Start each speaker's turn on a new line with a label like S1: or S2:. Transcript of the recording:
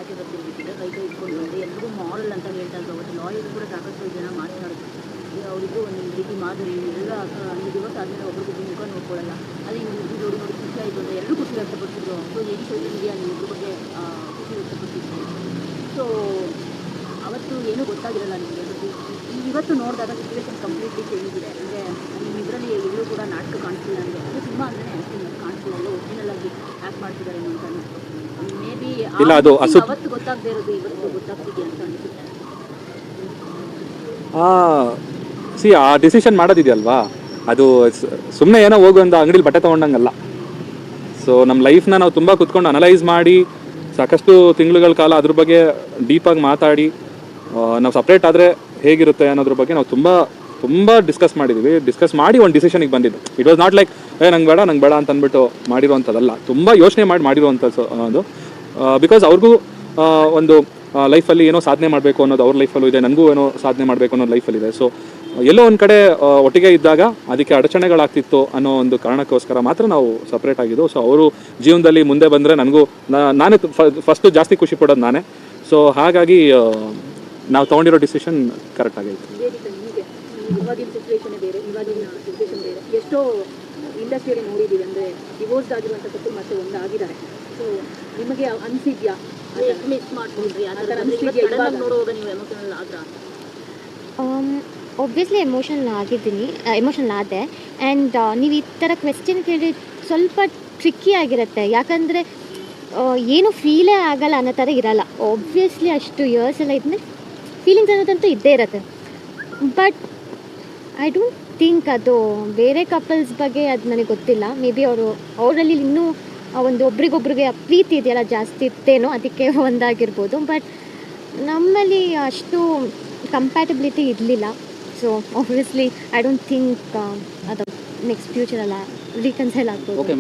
S1: ಆಚೆ ಬರ್ತಿರ್ಬೇಕಿದೆ ಕೈ ಇಟ್ಕೊಂಡು ಬಂದರೆ ಎಲ್ರಿಗೂ ಮಾರಲ್ ಅಂತ ಹೇಳ್ತಾ ಇದ್ರು. ಅವತ್ತು ಲಾಯರ್ ಕೂಡ ಸಾಕಷ್ಟು ಜನ ಮಾತನಾಡಿದ್ರು. ಅವರಿಗೂ ಒಂದು ರೀತಿ ಮಾದರಿ ಎಲ್ಲ 5 ದಿವಸ ಆದಮೇಲೆ ಒಬ್ರಿಗೊಬ್ಬರು ಮುಖ ನೋಡ್ಕೊಳ್ಳಲ್ಲ. ಅದೇ ನೀವು ನೋಡಿ ಖುಷಿ ಆಯಿತು ಅಂತ ಎಲ್ಲರೂ ಖುಷಿ ವ್ಯಕ್ತಪಡಿಸಿದ್ರು. ಸೊ ಇಡೀ ಸೋಷಿಯಲ್ ಮೀಡಿಯಾ ನೀವು ಇದ್ರ ಬಗ್ಗೆ ಖುಷಿ ವ್ಯಕ್ತಪಡಿಸಿದ್ರು. ಸೊ ಅವತ್ತು ಏನೂ ಗೊತ್ತಾಗಿರಲ್ಲ ನಿಮಗೆ. ಬಟ್ ಇವತ್ತು ನೋಡಿದಾಗ ಸಿಚುವೇಶನ್ ಕಂಪ್ಲೀಟ್ಲಿ ಚೇಂಜ್ ಇದೆ. ಅಂದರೆ ನಿಮ್ಮ ಇದರಲ್ಲಿ ಎಲ್ಲೂ ಕೂಡ ನಾಟಕ ಕಾಣಿಸ್ತಿಲ್ಲ. ಅಂದರೆ ಅದು ಸಿನಿಮಾ ಅಂದರೆ ಆ್ಯಕ್ಟಿಂಗ್ ಕಾಣಿಸ್ತಿಲ್ಲ, ಎಲ್ಲ ಒರಿಜಿನಲ್ ಆಗಿ ಆ್ಯಕ್ಟ್ ಮಾಡ್ತಿದ್ದಾರೆ ಅಂತ ಅನ್ನಿಸ್ತು. ಮೇ ಬಿ ಅವತ್ತು ಗೊತ್ತಾಗದೇ ಇರೋದು ಇವತ್ತು ಗೊತ್ತಾಗ್ತಿದೆ ಅಂತ ಅನಿಸುತ್ತೆ.
S2: ಆ ಡಿಸಿಷನ್ ಮಾಡೋದಿದೆಯಲ್ವಾ, ಅದು ಸುಮ್ಮನೆ ಏನೋ ಹೋಗು ಅಂತ ಅಂಗಡಿಲಿ ಬಟ್ಟೆ ತೊಗೊಂಡಂಗಲ್ಲ. ಸೊ ನಮ್ಮ ಲೈಫ್ನ ನಾವು ತುಂಬ ಕುತ್ಕೊಂಡು ಅನಲೈಸ್ ಮಾಡಿ ಸಾಕಷ್ಟು ತಿಂಗಳುಗಳ ಕಾಲ ಅದ್ರ ಬಗ್ಗೆ ಡೀಪಾಗಿ ಮಾತಾಡಿ ನಾವು ಸಪ್ರೇಟ್ ಆದರೆ ಹೇಗಿರುತ್ತೆ ಅನ್ನೋದ್ರ ಬಗ್ಗೆ ನಾವು ತುಂಬ ಡಿಸ್ಕಸ್ ಮಾಡಿದ್ದೀವಿ. ಡಿಸ್ಕಸ್ ಮಾಡಿ ಒಂದು ಡಿಸಿಷನಿಗೆ ಬಂದಿದ್ದು. ಇಟ್ ವಾಸ್ ನಾಟ್ ಲೈಕ್ ನಂಗೆ ಬೇಡ ಅಂತ ಅಂದ್ಬಿಟ್ಟು ಮಾಡಿರುವಂಥದ್ದಲ್ಲ. ತುಂಬ ಯೋಚನೆ ಮಾಡಿರುವಂಥದ್ದು ಅದು. ಬಿಕಾಸ್ ಅವ್ರಿಗೂ ಒಂದು ಲೈಫಲ್ಲಿ ಏನೋ ಸಾಧನೆ ಮಾಡಬೇಕು ಅನ್ನೋದು ಅವ್ರ ಲೈಫಲ್ಲೂ ಇದೆ, ನನಗೂ ಏನೋ ಸಾಧನೆ ಮಾಡಬೇಕು ಅನ್ನೋದು ಲೈಫಲ್ಲಿದೆ. ಸೊ ಎಲ್ಲೋ ಒಂದು ಕಡೆ ಒಟ್ಟಿಗೆ ಇದ್ದಾಗ ಅದಕ್ಕೆ ಅಡಚಣೆಗಳಾಗ್ತಿತ್ತು ಅನ್ನೋ ಒಂದು ಕಾರಣಕ್ಕೋಸ್ಕರ ಮಾತ್ರ ನಾವು ಸಪ್ರೇಟ್ ಆಗಿದ್ದು. ಸೊ ಅವರು ಜೀವನದಲ್ಲಿ ಮುಂದೆ ಬಂದರೆ ನಾನೇ ಫಸ್ಟು ಜಾಸ್ತಿ ಖುಷಿ ಪಡೋದು ನಾನೇ. ಸೊ ಹಾಗಾಗಿ ನಾವು ತೊಗೊಂಡಿರೋ ಡಿಸಿಷನ್ ಕರೆಕ್ಟ್ ಆಗೈತೆ.
S1: ಇವಾಗಿನ ಸಿಚುವೇಶನ್ ಬೇರೆ, ಇವಾಗಿನ ಸಿಚುವೇಶನ್ ಬೇರೆ. ಎಷ್ಟೋ ಇಂಡಸ್ಟ್ರಿಯಲ್ಲಿ ನೋಡಿದ್ದೀವಿ, ಅಂದರೆ ಡಿವೋರ್ಸ್ ಆಗಿರುವಂಥ ಕಪ್ಪಲ್ ಮತ್ತೆ ಒಂದಾಗಿದ್ದಾರೆ. ಸೊ ನಿಮಗೆ ಅನಿಸಿದ್ಯಾ ಮಿಸ್ ಮಾಡ್ಕೊಂಡ್ರಿ ಆ ಥರ ನೋಡುವಾಗ ನೀವು ಎಮೋಷನಲ್ ಆದ್ರ?
S3: ಒಬ್ವಿಯಸ್ಲಿ ಎಮೋಷನಲ್ ಆದೆ. ಆ್ಯಂಡ್ ನೀವು ಈ ಥರ ಕ್ವೆಶ್ಚನ್ ಕೇಳಿ ಸ್ವಲ್ಪ ಟ್ರಿಕ್ಕಿ ಆಗಿರುತ್ತೆ. ಯಾಕಂದರೆ ಏನು ಫೀಲೇ ಆಗಲ್ಲ ಅನ್ನೋ ಥರ ಇರಲ್ಲ. ಒಬ್ವಿಯಸ್ಲಿ ಅಷ್ಟು ಇಯರ್ಸ್ ಎಲ್ಲ ಇದ್ಮೇಲೆ ಫೀಲಿಂಗ್ಸ್ ಅನ್ನೋದಂತೂ ಇದ್ದೇ ಇರುತ್ತೆ. ಬಟ್ ಐ ಡೋಂಟ್ ಥಿಂಕ್ ಅದು ಬೇರೆ ಕಪಲ್ಸ್ ಬಗ್ಗೆ ಅದು ನನಗೆ ಗೊತ್ತಿಲ್ಲ. ಮೇ ಬಿ ಅವರಲ್ಲಿ ಇನ್ನೂ ಒಂದು ಒಬ್ರಿಗೊಬ್ರಿಗೆ ಪ್ರೀತಿ ಇದೆಯಲ್ಲ ಜಾಸ್ತಿ ಇತ್ತೇನೋ, ಅದಕ್ಕೆ ಒಂದಾಗಿರ್ಬೋದು. ಬಟ್ ನಮ್ಮಲ್ಲಿ ಅಷ್ಟು ಕಂಪ್ಯಾಟಬಿಲಿಟಿ ಇರಲಿಲ್ಲ. So obviously I don't think ಅದು ನೆಕ್ಸ್ಟ್ ಫ್ಯೂಚರೆಲ್ಲ ರೀಕನ್ಸೈಲ್ ಆಗ್ಬೋದು.